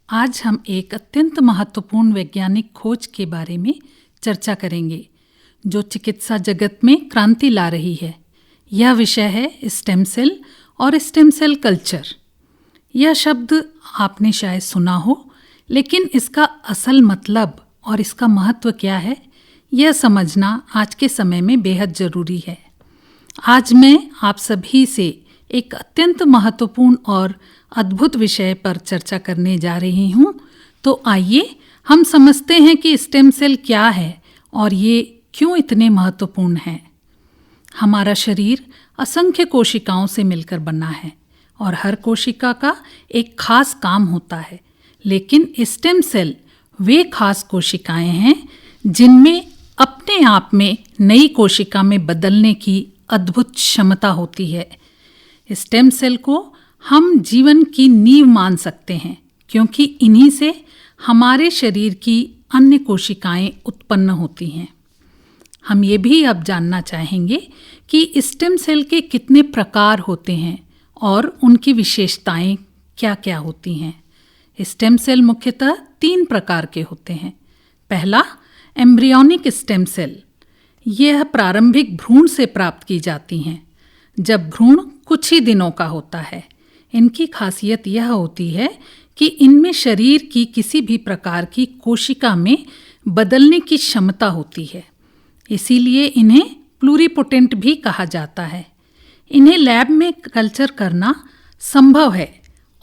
आज हम एक अत्यंत महत्वपूर्ण वैज्ञानिक खोज के बारे में चर्चा करेंगे जो चिकित्सा जगत में क्रांति ला रही है। यह विषय है स्टेम सेल और स्टेम सेल कल्चर। यह शब्द आपने शायद सुना हो, लेकिन इसका असल मतलब और इसका महत्व क्या है, यह समझना आज के समय में बेहद ज़रूरी है। आज मैं आप सभी से एक अत्यंत महत्वपूर्ण और अद्भुत विषय पर चर्चा करने जा रही हूँ। तो आइए हम समझते हैं कि स्टेम सेल क्या है और ये क्यों इतने महत्वपूर्ण हैं। हमारा शरीर असंख्य कोशिकाओं से मिलकर बना है और हर कोशिका का एक खास काम होता है, लेकिन स्टेम सेल वे खास कोशिकाएं हैं जिनमें अपने आप में नई कोशिका में बदलने की अद्भुत क्षमता होती है। स्टेम सेल को हम जीवन की नींव मान सकते हैं, क्योंकि इन्हीं से हमारे शरीर की अन्य कोशिकाएं उत्पन्न होती हैं। हम ये भी अब जानना चाहेंगे कि स्टेम सेल के कितने प्रकार होते हैं और उनकी विशेषताएं क्या क्या होती हैं। स्टेम सेल मुख्यतः 3 प्रकार के होते हैं। पहला, एम्ब्रियोनिक स्टेम सेल। यह प्रारंभिक भ्रूण से प्राप्त की जाती हैं, जब भ्रूण कुछ ही दिनों का होता है। इनकी खासियत यह होती है कि इनमें शरीर की किसी भी प्रकार की कोशिका में बदलने की क्षमता होती है, इसीलिए इन्हें प्लूरिपोटेंट भी कहा जाता है। इन्हें लैब में कल्चर करना संभव है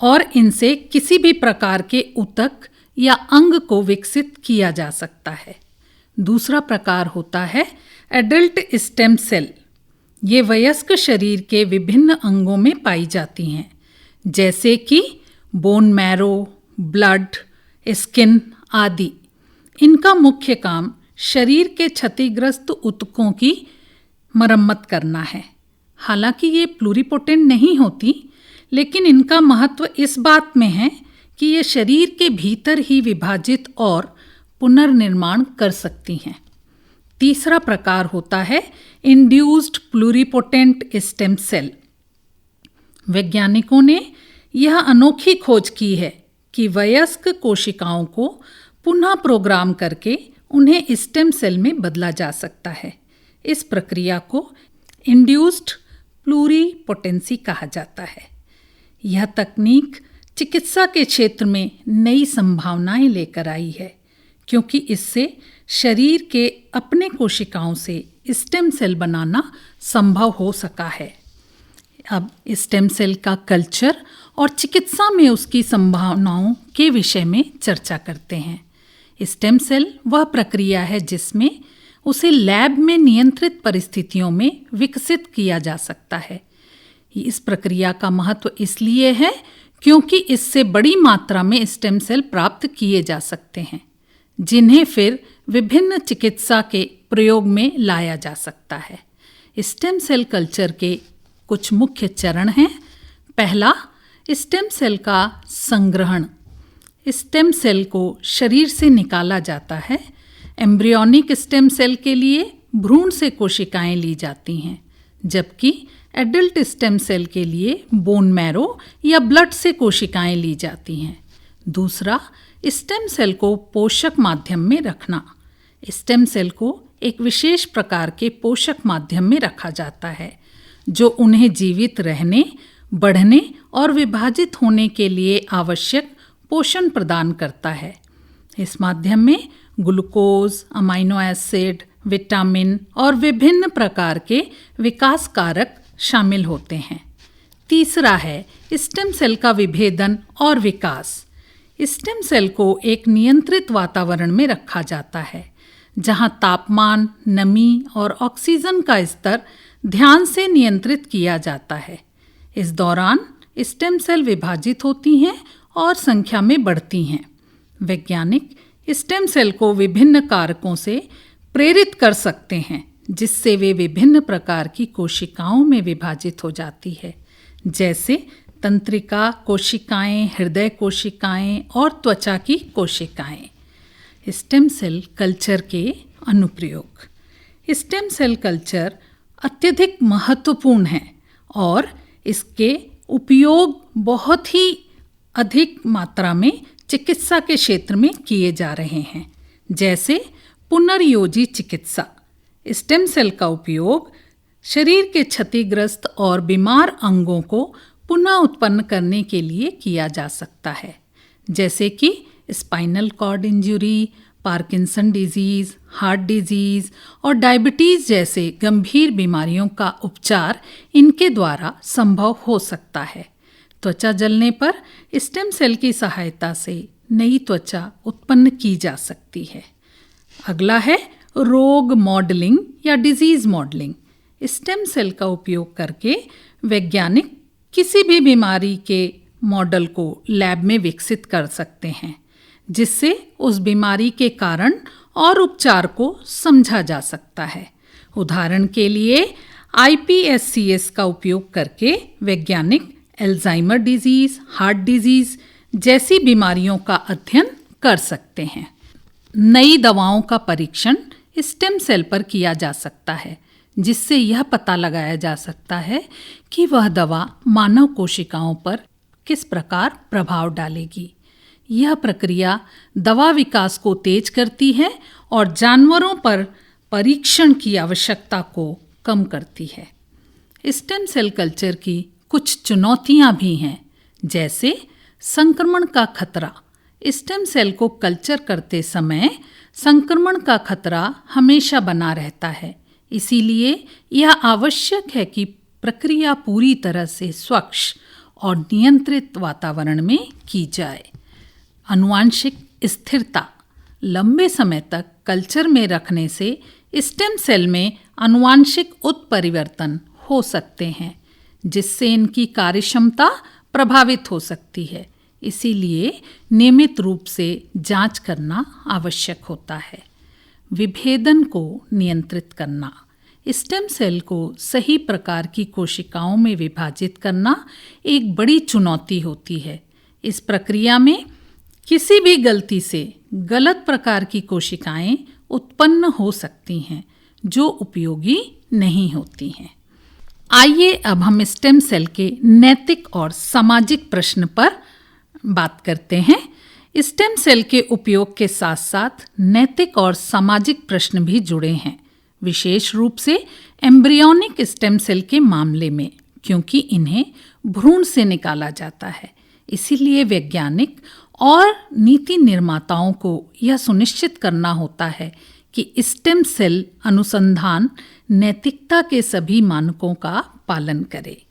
और इनसे किसी भी प्रकार के ऊतक या अंग को विकसित किया जा सकता है। दूसरा प्रकार होता है एडल्ट स्टेम सेल। ये वयस्क शरीर के विभिन्न अंगों में पाई जाती हैं, जैसे कि बोन मैरो, ब्लड, स्किन आदि। इनका मुख्य काम शरीर के क्षतिग्रस्त ऊतकों की मरम्मत करना है। हालांकि ये प्लूरिपोटेंट नहीं होती, लेकिन इनका महत्व इस बात में है कि ये शरीर के भीतर ही विभाजित और पुनर्निर्माण कर सकती हैं। तीसरा प्रकार होता है इंड्यूस्ड प्लूरिपोटेंट स्टेम सेल। वैज्ञानिकों ने यह अनोखी खोज की है कि वयस्क कोशिकाओं को पुनः प्रोग्राम करके उन्हें स्टेम सेल में बदला जा सकता है। इस प्रक्रिया को इंड्यूस्ड प्लूरिपोटेंसी कहा जाता है। यह तकनीक चिकित्सा के क्षेत्र में नई संभावनाएं लेकर आई है, क्योंकि इससे शरीर के अपने कोशिकाओं से स्टेम सेल बनाना संभव हो सका है। अब स्टेम सेल का कल्चर और चिकित्सा में उसकी संभावनाओं के विषय में चर्चा करते हैं। स्टेम सेल वह प्रक्रिया है जिसमें उसे लैब में नियंत्रित परिस्थितियों में विकसित किया जा सकता है। इस प्रक्रिया का महत्व इसलिए है क्योंकि इससे बड़ी मात्रा में स्टेम सेल प्राप्त किए जा सकते हैं, जिन्हें फिर विभिन्न चिकित्सा के प्रयोग में लाया जा सकता है। स्टेम सेल कल्चर के कुछ मुख्य चरण हैं। पहला, स्टेम सेल का संग्रहण। स्टेम सेल को शरीर से निकाला जाता है। एम्ब्रियोनिक स्टेम सेल के लिए भ्रूण से कोशिकाएं ली जाती हैं, जबकि एडल्ट स्टेम सेल के लिए बोन मैरो या ब्लड से कोशिकाएं ली जाती हैं। दूसरा, स्टेम सेल को पोषक माध्यम में रखना। स्टेम सेल को एक विशेष प्रकार के पोषक माध्यम में रखा जाता है, जो उन्हें जीवित रहने, बढ़ने और विभाजित होने के लिए आवश्यक पोषण प्रदान करता है। इस माध्यम में ग्लूकोज, अमीनो एसिड, विटामिन और विभिन्न प्रकार के विकास कारक शामिल होते हैं। तीसरा है स्टेम सेल का विभेदन और विकास। स्टेम सेल को एक नियंत्रित वातावरण में रखा जाता है, जहां तापमान, नमी और ऑक्सीजन का स्तर ध्यान से नियंत्रित किया जाता है। इस दौरान स्टेम सेल विभाजित होती हैं और संख्या में बढ़ती हैं। वैज्ञानिक स्टेम सेल को विभिन्न कारकों से प्रेरित कर सकते हैं, जिससे वे विभिन्न प्रकार की कोशिकाओं में विभाजित हो जाती है, जैसे तंत्रिका कोशिकाएं, हृदय कोशिकाएं और त्वचा की कोशिकाएं। स्टेम सेल कल्चर के अनुप्रयोग। स्टेम सेल कल्चर अत्यधिक महत्वपूर्ण है और इसके उपयोग बहुत ही अधिक मात्रा में चिकित्सा के क्षेत्र में किए जा रहे हैं, जैसे पुनर्योजी चिकित्सा। स्टेम सेल का उपयोग शरीर के क्षतिग्रस्त और बीमार अंगों को पुनः उत्पन्न करने के लिए किया जा सकता है, जैसे कि spinal cord injury, Parkinson disease, heart disease और डायबिटीज जैसे गंभीर बीमारियों का उपचार इनके द्वारा संभव हो सकता है। त्वचा जलने पर स्टेम सेल की सहायता से नई त्वचा उत्पन्न की जा सकती है। अगला है रोग मॉडलिंग या डिजीज मॉडलिंग। स्टेम सेल का उपयोग करके वैज्ञानिक किसी भी बीमारी के मॉडल को लैब में विकसित कर सकते हैं, जिससे उस बीमारी के कारण और उपचार को समझा जा सकता है। उदाहरण के लिए iPSCs का उपयोग करके वैज्ञानिक अल्जाइमर डिजीज, हार्ट डिजीज जैसी बीमारियों का अध्ययन कर सकते हैं। नई दवाओं का परीक्षण स्टेम सेल पर किया जा सकता है, जिससे यह पता लगाया जा सकता है कि वह दवा मानव कोशिकाओं पर किस प्रकार प्रभाव डालेगी। यह प्रक्रिया दवा विकास को तेज करती है और जानवरों पर परीक्षण की आवश्यकता को कम करती है। स्टेम सेल कल्चर की कुछ चुनौतियां भी हैं, जैसे संक्रमण का खतरा। स्टेम सेल को कल्चर करते समय संक्रमण का खतरा हमेशा बना रहता है, इसीलिए यह आवश्यक है कि प्रक्रिया पूरी तरह से स्वच्छ और नियंत्रित वातावरण में की जाए। आनुवांशिक स्थिरता। लंबे समय तक कल्चर में रखने से स्टेम सेल में आनुवांशिक उत्परिवर्तन हो सकते हैं, जिससे इनकी कार्यक्षमता प्रभावित हो सकती है। इसीलिए नियमित रूप से जांच करना आवश्यक होता है। विभेदन को नियंत्रित करना। स्टेम सेल को सही प्रकार की कोशिकाओं में विभाजित करना एक बड़ी चुनौती होती है। इस प्रक्रिया में किसी भी गलती से गलत प्रकार की कोशिकाएं उत्पन्न हो सकती हैं, जो उपयोगी नहीं होती हैं। आइए अब हम स्टेम सेल के नैतिक और सामाजिक प्रश्न पर बात करते हैं। स्टेम सेल के उपयोग के साथ साथ नैतिक और सामाजिक प्रश्न भी जुड़े हैं, विशेष रूप से एम्ब्रियोनिक स्टेम सेल के मामले में, क्योंकि इन्हें भ्रूण से निकाला जाता है। इसीलिए वैज्ञानिक और नीति निर्माताओं को यह सुनिश्चित करना होता है कि स्टेम सेल अनुसंधान नैतिकता के सभी मानकों का पालन करे।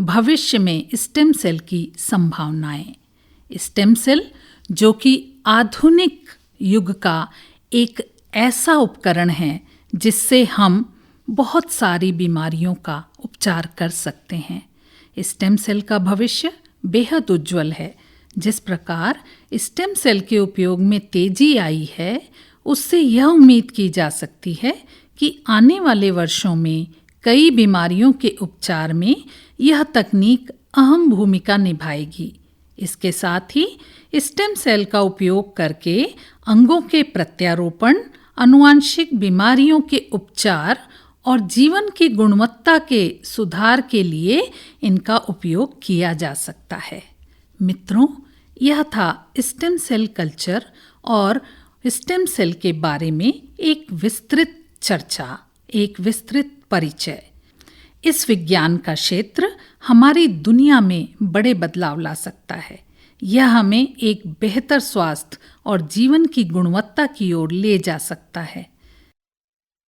भविष्य में स्टेम सेल की संभावनाएं। स्टेम सेल, जो कि आधुनिक युग का एक ऐसा उपकरण है जिससे हम बहुत सारी बीमारियों का उपचार कर सकते हैं। स्टेम सेल का भविष्य बेहद उज्जवल है। जिस प्रकार स्टेम सेल के उपयोग में तेजी आई है, उससे यह उम्मीद की जा सकती है कि आने वाले वर्षों में कई बीमारियों के उपचार में यह तकनीक अहम भूमिका निभाएगी। इसके साथ ही स्टेम सेल का उपयोग करके अंगों के प्रत्यारोपण, आनुवांशिक बीमारियों के उपचार और जीवन की गुणवत्ता के सुधार के लिए इनका उपयोग किया जा सकता है। मित्रों, यह था स्टेम सेल कल्चर और स्टेम सेल के बारे में एक विस्तृत चर्चा, एक विस्तृत परिचय। इस विज्ञान का क्षेत्र हमारी दुनिया में बड़े बदलाव ला सकता है। यह हमें एक बेहतर स्वास्थ्य और जीवन की गुणवत्ता की ओर ले जा सकता है।